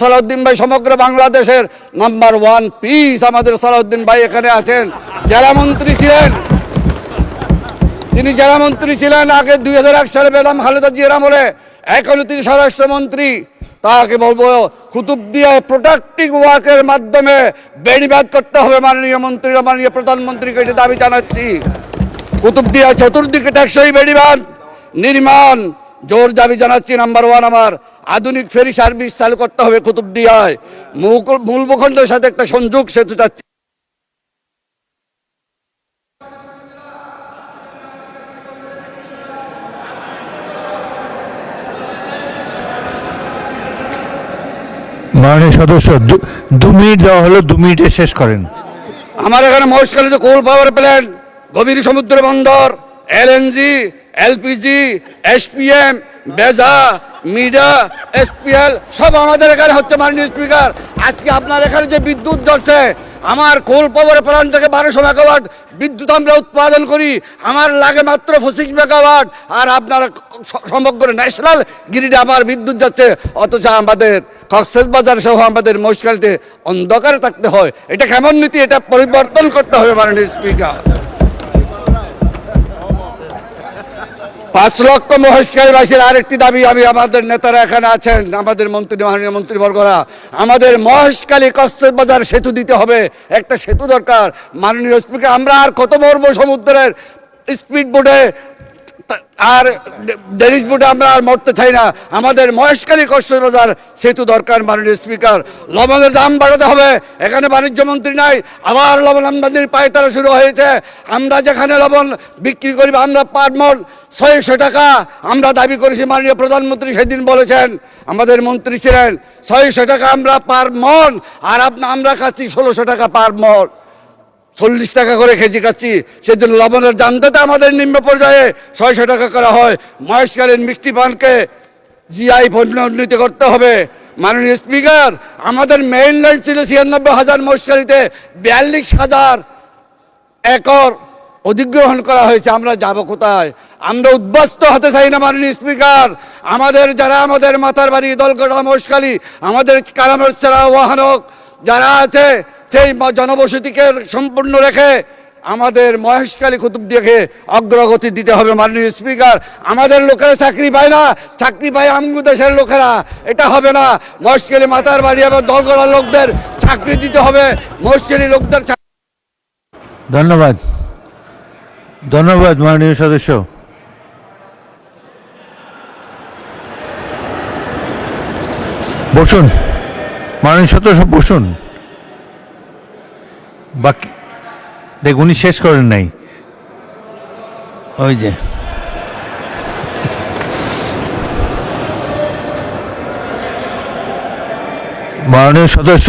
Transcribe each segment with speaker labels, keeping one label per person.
Speaker 1: সালাউদ্দিন ভাই সমগ্র বাংলাদেশের নাম্বার 1 পিস। আমাদের সালাউদ্দিন ভাই এখানে আছেন, জেলা মন্ত্রী ছিলেন। তিনি জেলা মন্ত্রী ছিলেন আগে 2001 সালে বেগম খালেদা জিয়ার আমলে, এখন তিনি স্বরাষ্ট্রমন্ত্রী। তাকে বলবো কুতুবদিয়ায় প্রোটেক্টিভ ওয়ার্কের মাধ্যমে বেড়িবাঁধ করতে হবে মাননীয় মন্ত্রী, মাননীয় প্রধানমন্ত্রীকে এটা দাবি জানাচ্ছি। কুতুবদিয়া চতুর্দিকে টেকসই বেড়িবাঁধ নির্মাণ জোর দাবি জানাচ্ছি। নাম্বার 1 আমার আধুনিক ফেরি সার্ভিস চালু করতে হবে কুতুবদিয়ায়, মূল ভূখণ্ডের সাথে একটা সংযোগ সেতু চাচ্ছি।
Speaker 2: মাননীয় সদস্য 2 মিনিট দেওয়া হলো, 2 মিনিটে শেষ করেন।
Speaker 1: আমার এখানে মহেশখালীতে কোল পাওয়ার প্ল্যান্ট, গভীর সমুদ্র বন্দর, এলএনজি, এলপিজি, এসপিএম, বেজা, মিডা, এসপিএল সব আমাদের এখানে হচ্ছে। মাননীয় স্পিকার, আজকে আপনার এখানে যে বিদ্যুৎ জ্বলছে, আমার কোল পাওয়ার প্ল্যান্ট থেকে 1200 মেগাওয়াট বিদ্যুৎ আমরা উৎপাদন করি, আমার লাগে মাত্র 25 মেগাওয়াট। আর আপনার সমগ্র ন্যাশনাল গ্রিডে আমার বিদ্যুৎ যাচ্ছে, অথচ আমাদের কক্সবাজার সহ আমাদের মহেশখালীতে অন্ধকারে থাকতে হয়। এটা কেমন নীতি? এটা পরিবর্তন করতে হবে মাননীয় স্পিকার। 5 লক্ষ মহেশখালীবাসীর আরেকটি দাবি, আমি আমাদের নেতারা এখানে আছেন, আমাদের মন্ত্রী, মাননীয় মন্ত্রীবর্গরা, আমাদের মহেশখালী কক্সবাজার সেতু দিতে হবে, একটা সেতু দরকার। মাননীয় স্পিকার, আমরা আর কত মরবো সমুদ্রের স্পিড বোটে আর ডেনিস বোটে, আমরা আর মরতে চাই না। আমাদের মহেশখালী কক্সবাজার সেতু দরকার। মাননীয় স্পিকার, লবণের দাম বাড়াতে হবে। এখানে বাণিজ্য মন্ত্রী নাই, আবার লবণ আমদানির পায়তারা শুরু হয়েছে। আমরা যেখানে লবণ বিক্রি করি, আমরা পার মন 600 টাকা আমরা দাবি করেছি। মাননীয় প্রধানমন্ত্রী সেদিন বলেছেন, আমাদের মন্ত্রী ছিলেন, 600 টাকা আমরা পার মন, আর আমরা খাচ্ছি 1600 টাকা পার মন, 40 টাকা করে কেজি খাচ্ছি। সেদিন লবণের দামটা আমাদের নিম্ন পর্যায়ে 600 টাকা করা হয়। মহেশখালীর মিষ্টি পানকে জিআই পণ্য উন্নীত করতে হবে। মাননীয় স্পিকার, আমাদের মেইন লাইন ছিল 96,000, মহেশখালীতে 42,000 একর অধিগ্রহণ করা হয়েছে। আমরা যাব কোথায়? আমরা উদ্বাস্ত হতে চাই না। মাননীয় স্পিকার, আমাদের যারা আমাদের মাথার বাড়ি দলগড়া মহেশখালী, আমাদের কারামরছড়া ওয়াহানক যারা আছে, সেই জনবসতিকে সম্পূর্ণ রেখে আমাদের মহেশখালী কুতুবদিয়াকে অগ্রগতি দিতে হবে। মাননীয় স্পিকার, আমাদের লোকেরা চাকরি পায় না, চাকরি পায় আমগু দেশের লোকেরা, এটা হবে না। মহেশখালী মাথার বাড়ি এবং দলগড়া লোকদের চাকরি দিতে হবে, মহেশখালী লোকদের।
Speaker 2: ধন্যবাদ, ধন্যবাদ মাননীয় সদস্য। বসুন মাননীয় সদস্য, বসুন। বাকি দেখ, উনি শেষ করেন নাই। ওই যে মাননীয় সদস্য,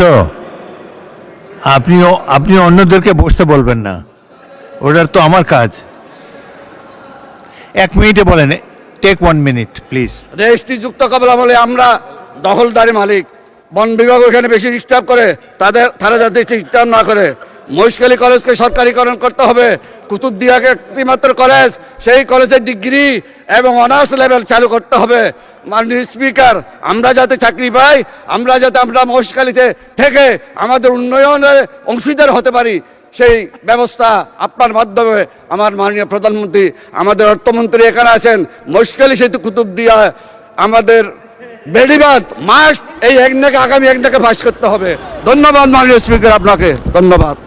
Speaker 2: আপনি অন্যদেরকে বসতে বলবেন না, ওটার তো আমার কাজ। 1 মিনিটে বলেন, টেক 1 মিনিট প্লিজ।
Speaker 1: রেজিস্ট্রি যুক্ত কবলা বলে আমরা দখলদারি মালিক, বন বিভাগ এখানে বেশি ডিস্টার্ব করে, তারা যাতে ডিস্টার্ব না করে। মহেশখালী কলেজকে সরকারিকরণ করতে হবে। কুতুবদিয়াকে একটিমাত্র কলেজ, সেই কলেজের ডিগ্রি এবং অনার্স লেভেল চালু করতে হবে। মাননীয় স্পিকার, আমরা যাতে চাকরি পাই, আমরা মহেশখালীতে থেকে আমাদের উন্নয়নের অংশীদার হতে পারি, সেই ব্যবস্থা আপনার মাধ্যমে আমার মাননীয় প্রধানমন্ত্রী, আমাদের অর্থমন্ত্রী এখানে আছেন, মহেশখালী সেতু কুতুবদিয়া আমাদের বেড়িবাঁধ মাস্ট, এই একনাকে আগামী একনাকে পাস করতে হবে। ধন্যবাদ মাননীয় স্পিকার, আপনাকে ধন্যবাদ।